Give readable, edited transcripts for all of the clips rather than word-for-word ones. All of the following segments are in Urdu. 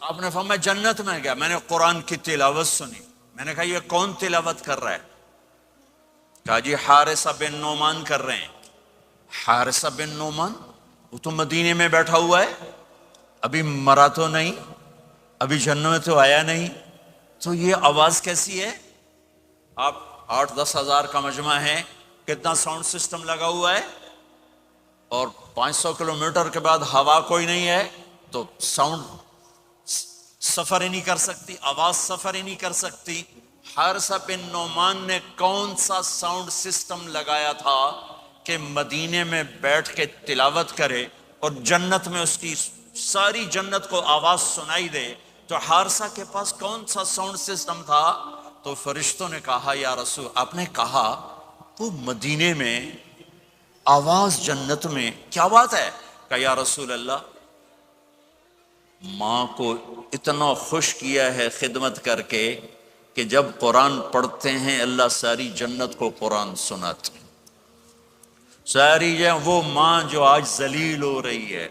آپ نے فرمایا جنت میں گیا، میں نے قرآن کی تلاوت سنی، میں نے کہا یہ کون تلاوت کر رہا ہے؟ کہا جی حارثہ بن نعمان کر رہے ہیں۔ حارثہ بن نعمان وہ تو مدینے میں بیٹھا ہوا ہے، ابھی مرا تو نہیں، ابھی جنت میں تو آیا نہیں، تو یہ آواز کیسی ہے؟ آپ 8-10 ہزار کا مجمع ہے، کتنا ساؤنڈ سسٹم لگا ہوا ہے، اور 500 کلومیٹر کے بعد ہوا کوئی نہیں ہے، تو ساؤنڈ سفر ہی نہیں کر سکتی، آواز سفر ہی نہیں کر سکتی۔ حارثہ بن نعمان نے کون سا ساؤنڈ سسٹم لگایا تھا کہ مدینے میں بیٹھ کے تلاوت کرے اور جنت میں اس کی ساری جنت کو آواز سنائی دے؟ تو حارثہ کے پاس کون سا ساؤنڈ سسٹم تھا؟ تو فرشتوں نے کہا یا رسول، آپ نے کہا وہ مدینے میں آواز جنت میں، کیا بات ہے؟ کہا یا رسول اللہ ماں کو اتنا خوش کیا ہے خدمت کر کے کہ جب قرآن پڑھتے ہیں اللہ ساری جنت کو قرآن سناتے ہیں۔ ساری وہ ماں جو آج ذلیل ہو رہی ہے،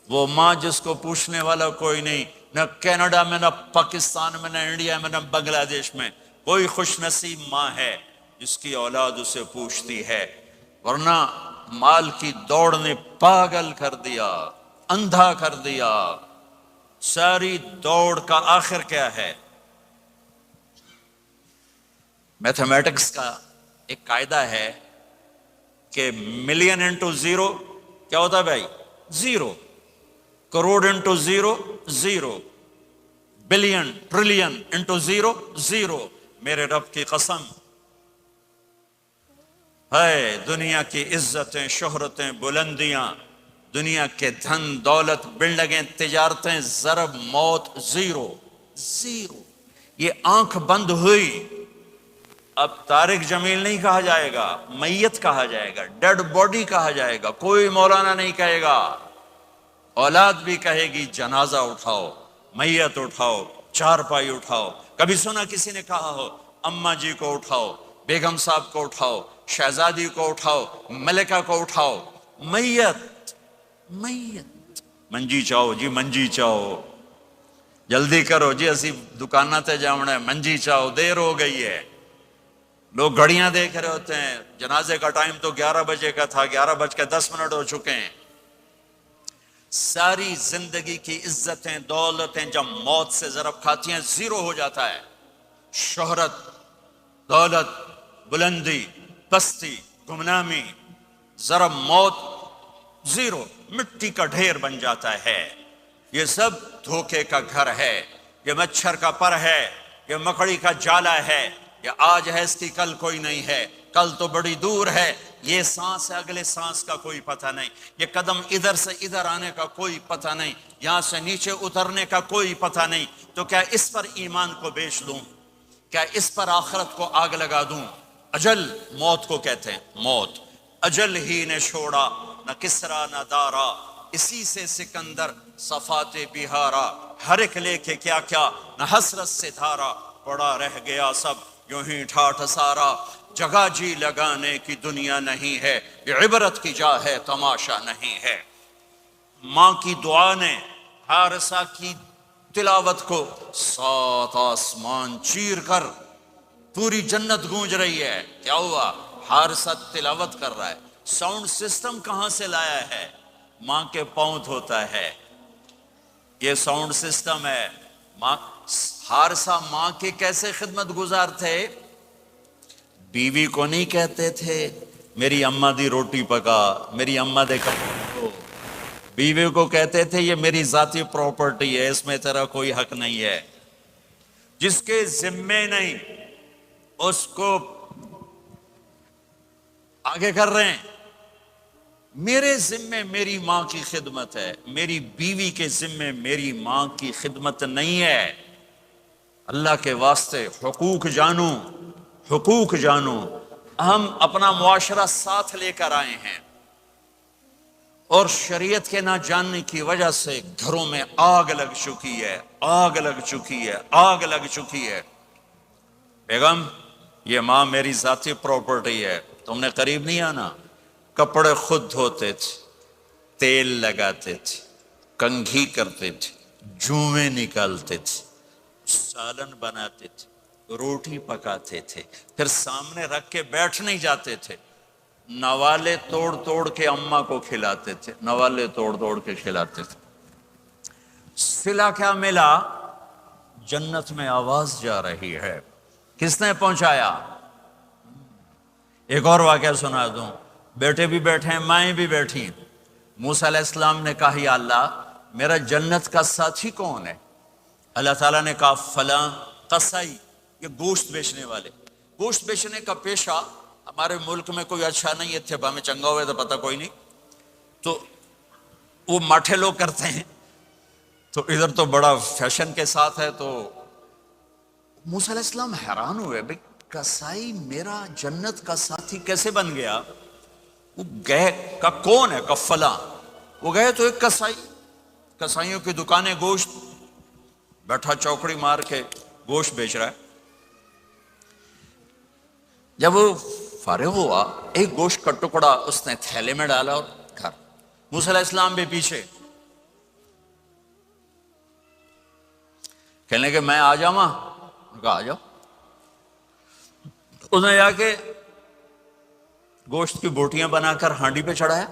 وہ ماں جس کو پوچھنے والا کوئی نہیں، نہ کینیڈا میں، نہ پاکستان میں، نہ انڈیا میں، نہ بنگلہ دیش میں کوئی خوش نصیب ماں ہے جس کی اولاد اسے پوچھتی ہے، ورنہ مال کی دوڑ نے پاگل کر دیا، اندھا کر دیا۔ ساری دوڑ کا آخر کیا ہے؟ میتھمیٹکس کا ایک قاعدہ ہے کہ ملین انٹو زیرو کیا ہوتا ہے بھائی؟ Zero. Crore into zero zero, billion trillion into zero zero. میرے رب کی قسم ہے، دنیا کی عزتیں، شہرتیں، بلندیاں، دنیا کے دھن دولت، بلڈنگیں، تجارتیں، ضرب موت زیرو زیرو۔ یہ آنکھ بند ہوئی، اب طارق جمیل نہیں کہا جائے گا، میت کہا جائے گا، ڈیڈ باڈی کہا جائے گا، کوئی مولانا نہیں کہے گا۔ اولاد بھی کہے گی جنازہ اٹھاؤ، میت اٹھاؤ، چارپائی اٹھاؤ۔ کبھی سنا کسی نے کہا ہو اماں جی کو اٹھاؤ، بیگم صاحب کو اٹھاؤ، شہزادی کو اٹھاؤ، ملکہ کو اٹھاؤ؟ میت میت۔ منجی چاہو جی، منجی چاہو، جلدی کرو جی، اسی دکانہ تے جاؤنا ہے، منجی چاہو، دیر ہو گئی ہے۔ لوگ گھڑیاں دیکھ رہے ہوتے ہیں، جنازے کا ٹائم تو 11 بجے کا تھا، 11:10 ہو چکے ہیں۔ ساری زندگی کی عزتیں دولتیں جب موت سے ضرب کھاتی ہیں زیرو ہو جاتا ہے۔ شہرت، دولت، بلندی، پستی، گمنامی، ضرب موت زیرو، مٹی کا ڈھیر بن جاتا ہے۔ یہ سب دھوکے کا گھر ہے، یہ مچھر کا پر ہے، یہ مکڑی کا جالا ہے، یہ آج ہے اس کی کل کوئی نہیں ہے، کل تو بڑی دور ہے، یہ سانس ہے اگلے سانس کا کوئی پتہ نہیں، یہ قدم ادھر سے ادھر آنے کا کوئی پتہ نہیں، یہاں سے نیچے اترنے کا کوئی پتہ نہیں۔ تو کیا اس پر ایمان کو بیچ دوں؟ کیا اس پر آخرت کو آگ لگا دوں؟ اجل موت کو کہتے ہیں، موت اجل ہی نے چھوڑا، نہ کسرا نہ دارا، اسی سے سکندر صفات بہارا، ہر ایک لے کے کیا کیا، نہ حسرت سے دھارا، پڑا رہ گیا سب یوں ہی ٹھاٹھ سارا۔ جگہ جی لگانے کی دنیا نہیں ہے، یہ عبرت کی جا ہے، تماشا نہیں ہے۔ ماں کی دعا نے حارثہ کی تلاوت کو 7 آسمان چیر کر پوری جنت گونج رہی ہے۔ کیا ہوا؟ حارثہ تلاوت کر رہا ہے۔ ساؤنڈ سسٹم کہاں سے لایا ہے؟ ماں کے پاؤں دھوتا ہے، یہ ساؤنڈ سسٹم ہے۔ حارثہ ماں کی کیسے خدمت گزار تھے؟ بیوی کو نہیں کہتے تھے میری اماں دی روٹی پکا، میری اماں دے کپڑے دھو، بیوی کو کہتے تھے یہ میری ذاتی پراپرٹی ہے، اس میں تیرا کوئی حق نہیں ہے۔ جس کے ذمے نہیں اس کو آگے کر رہے ہیں۔ میرے ذمے میری ماں کی خدمت ہے، میری بیوی کے ذمے میری ماں کی خدمت نہیں ہے۔ اللہ کے واسطے حقوق جانو، حقوق جانو۔ ہم اپنا معاشرہ ساتھ لے کر آئے ہیں اور شریعت کے نہ جاننے کی وجہ سے گھروں میں آگ لگ چکی ہے، آگ لگ چکی ہے، آگ لگ چکی ہے۔ بیگم یہ ماں میری ذاتی پراپرٹی ہے، تم نے قریب نہیں آنا۔ کپڑے خود دھوتے تھے، تیل لگاتے تھے، کنگھی کرتے تھے، جوئیں نکالتے تھے، سالن بناتے تھے، روٹی پکاتے تھے، پھر سامنے رکھ کے بیٹھ نہیں جاتے تھے، نوالے توڑ توڑ کے اماں کو کھلاتے تھے، نوالے توڑ توڑ کے کھلاتے تھے۔ صلہ کیا ملا؟ جنت میں آواز جا رہی ہے۔ کس نے پہنچایا؟ ایک اور واقعہ سنا دوں، بیٹے بھی بیٹھے ہیں، مائیں بھی بیٹھی ہیں۔ موسیٰ علیہ السلام نے کہا یا اللہ میرا جنت کا ساتھی کون ہے؟ اللہ تعالیٰ نے کہا فلاں قصائی، یہ گوشت بیچنے والے۔ گوشت بیچنے کا پیشہ ہمارے ملک میں کوئی اچھا نہیں ہے، تھے میں چنگا ہوئے تو پتہ کوئی نہیں، تو وہ ماٹھے لوگ کرتے ہیں، تو ادھر تو بڑا فیشن کے ساتھ ہے۔ تو موسیٰ علیہ السلام حیران ہوئے، بھئی قصائی میرا جنت کا ساتھی کیسے بن گیا؟ وہ گئے، کا کون ہے؟ کا فلاں۔ وہ گئے تو ایک قصائی، قصائیوں کی دکانیں، گوشت، بیٹھا چوکڑی مار کے گوشت بیچ رہا ہے۔ جب وہ فارغ ہوا، ایک گوشت کا ٹکڑا اس نے تھیلے میں ڈالا اور گھر۔ موسیٰ علیہ السلام بھی پیچھے، کہنے کہ میں آ جاؤں؟ انہوں نے کہا آ جاؤ۔ اس نے جا کے گوشت کی بوٹیاں بنا کر ہانڈی پہ چڑھایا،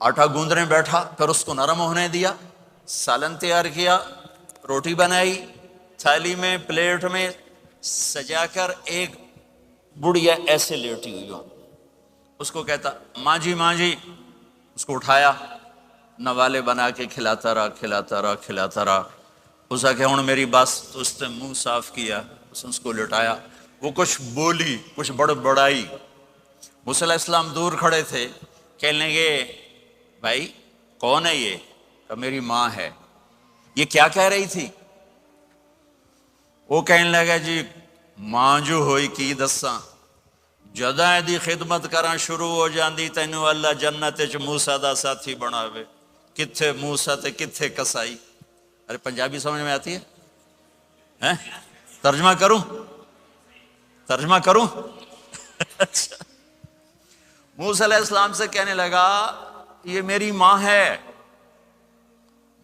آٹا گوندنے بیٹھا، پھر اس کو نرم ہونے دیا، سالن تیار کیا، روٹی بنائی، تھالی میں پلیٹ میں سجا کر ایک بڑھیا ایسے لیٹی ہوئی ہو، اس کو کہتا ماں جی ماں جی، اس کو اٹھایا، نوالے بنا کے کھلاتا رہا کھلاتا رہا کھلاتا رہا۔ اس کا کہ ہن میری بس، تو اس نے منہ صاف کیا، اس کو لٹایا، وہ کچھ بولی، کچھ بڑبڑائی۔ موسیٰ علیہ السلام دور کھڑے تھے، کہنے لگے بھائی کون ہے یہ؟ کہ میری ماں ہے۔ یہ کیا کہہ رہی تھی؟ وہ کہنے لگا جی ماں جو ہوئی کی دساں، جداں دی خدمت کراں شروع ہو جاندی تینوں اللہ جنت وچ موسیٰ دا ساتھی بناوے۔ کتھے موسیٰ تے کتھے قصائی؟ ارے پنجابی سمجھ میں آتی ہے؟ ترجمہ کروں؟ ترجمہ کروں؟ اچھا، موسیٰ علیہ السلام سے کہنے لگا یہ میری ماں ہے،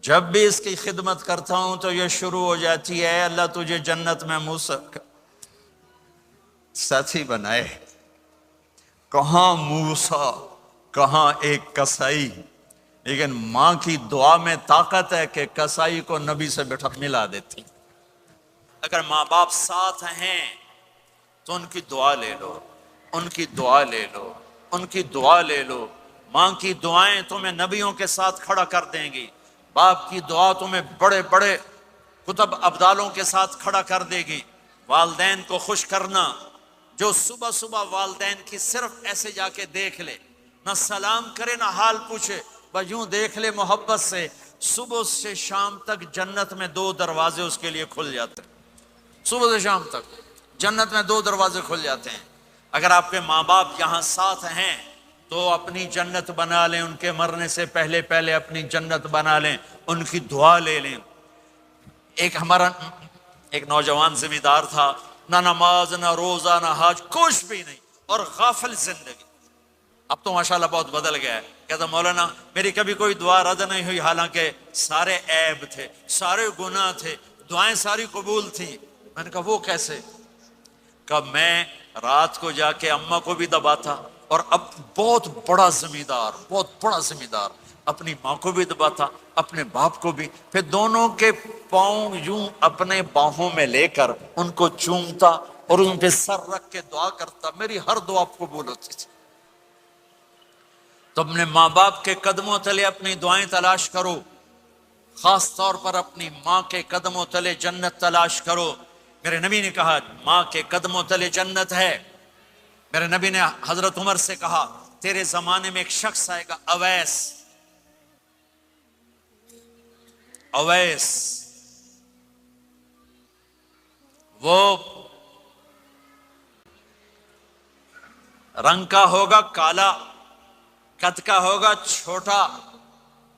جب بھی اس کی خدمت کرتا ہوں تو یہ شروع ہو جاتی ہے اللہ تجھے جنت میں موسیٰ کا ساتھی بنائے۔ کہاں موسیٰ، کہاں ایک قصائی، لیکن ماں کی دعا میں طاقت ہے کہ قصائی کو نبی سے بٹھا ملا دیتی۔ اگر ماں باپ ساتھ ہیں تو ان کی دعا لے لو، ان کی دعا لے لو، ان کی دعا لے لو۔ ماں کی دعائیں تمہیں نبیوں کے ساتھ کھڑا کر دیں گی، باپ کی دعا تمہیں بڑے بڑے کتب ابدالوں کے ساتھ کھڑا کر دے گی۔ والدین کو خوش کرنا، جو صبح صبح والدین کی صرف ایسے جا کے دیکھ لے، نہ سلام کرے نہ حال پوچھے، بس یوں دیکھ لے محبت سے، صبح سے شام تک جنت میں 2 دروازے اس کے لیے کھل جاتے ہیں۔ صبح سے شام تک جنت میں 2 دروازے کھل جاتے ہیں۔ اگر آپ کے ماں باپ یہاں ساتھ ہیں تو اپنی جنت بنا لیں، ان کے مرنے سے پہلے پہلے اپنی جنت بنا لیں، ان کی دعا لے لیں۔ ہمارا ایک نوجوان زمیندار تھا، نہ نماز نہ روزہ نہ حج، کچھ بھی نہیں، اور غافل زندگی۔ اب تو ماشاءاللہ بہت بدل گیا ہے۔ کہتا مولانا میری کبھی کوئی دعا رد نہیں ہوئی، حالانکہ سارے عیب تھے، سارے گناہ تھے، دعائیں ساری قبول تھیں۔ میں نے کہا وہ کیسے؟ کہ میں رات کو جا کے اماں کو بھی دباتا، اور اب بہت بڑا زمیندار اپنی ماں کو بھی دباتا، اپنے باپ کو بھی، پھر دونوں کے پاؤں یوں اپنے باہوں میں لے کر ان کو چومتا اور ان پہ سر رکھ کے دعا کرتا، میری ہر دعا قبول ہوتی تھی۔ تو اپنے ماں باپ کے قدموں تلے اپنی دعائیں تلاش کرو، خاص طور پر اپنی ماں کے قدموں تلے جنت تلاش کرو۔ میرے نبی نے کہا ماں کے قدموں تلے جنت ہے۔ میرے نبی نے حضرت عمر سے کہا تیرے زمانے میں ایک شخص آئے گا، اویس، وہ رنگ کا ہوگا کالا، قد کا ہوگا چھوٹا،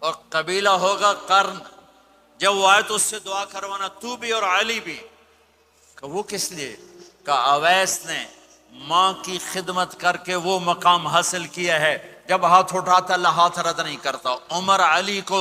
اور قبیلہ ہوگا قرن۔ جب وہ آئے تو اس سے دعا کروانا، تو بھی اور علی بھی۔ کہ وہ کس لیے؟ کہ اویس نے ماں کی خدمت کر کے وہ مقام حاصل کیا ہے، جب ہاتھ اٹھاتا اللہ ہاتھ رد نہیں کرتا۔ عمر علی کو